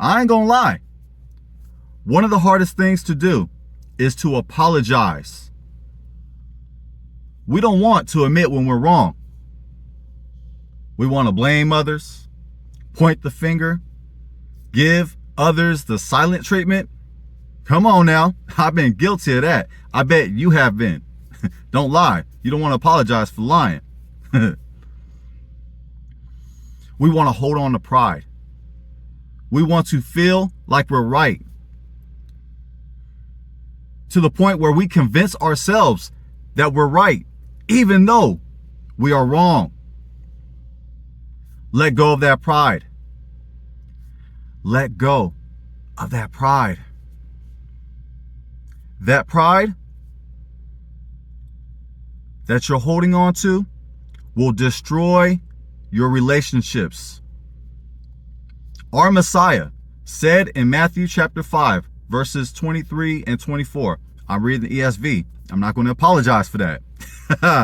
I ain't gonna lie. One of the hardest things to do is to apologize. We don't want to admit when we're wrong. We want to blame others, point the finger, give others the silent treatment. Come on now. I've been guilty of that. I bet you have been. Don't lie. You don't want to apologize for lying. We want to hold on to pride. We want to feel like we're right, to the point where we convince ourselves that we're right, even though we are wrong. Let go of that pride. Let go of that pride. That pride that you're holding on to will destroy your relationships. Our Messiah said in Matthew chapter 5, verses 23 and 24. I'm reading the ESV. I'm not going to apologize for that.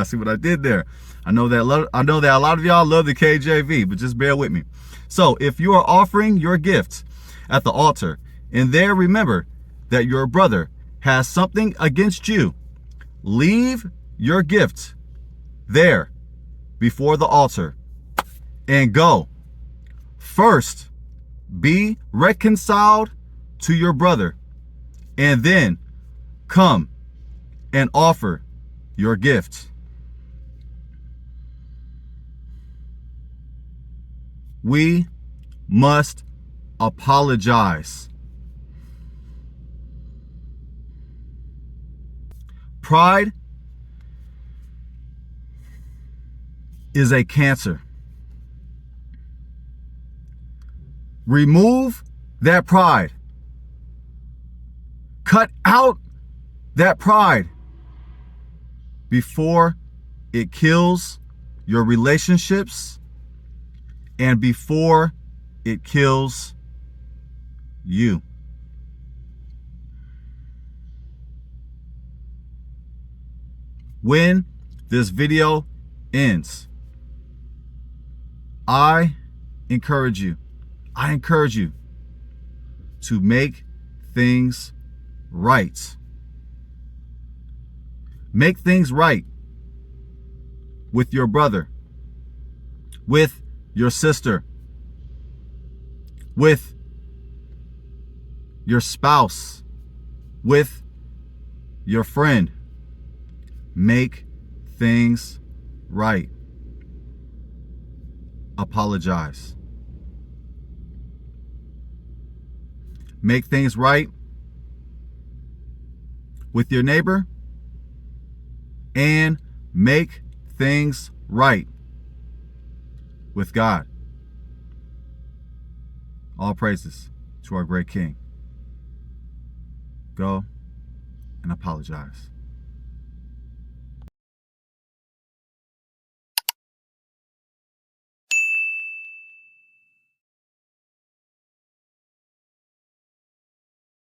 See what I did there? I know that a lot of y'all love the KJV, but just bear with me. So if you are offering your gift at the altar, and there remember that your brother has something against you, leave your gift there before the altar and go. First, be reconciled to your brother, and then come and offer your gift. We must apologize. Pride is a cancer. Remove that pride. Cut out that pride before it kills your relationships and before it kills you. When this video ends, I encourage you to make things right. Make things right with your brother, with your sister, with your spouse, with your friend. Make things right. Apologize. Make things right with your neighbor, and make things right with God. All praises to our great King. Go and apologize.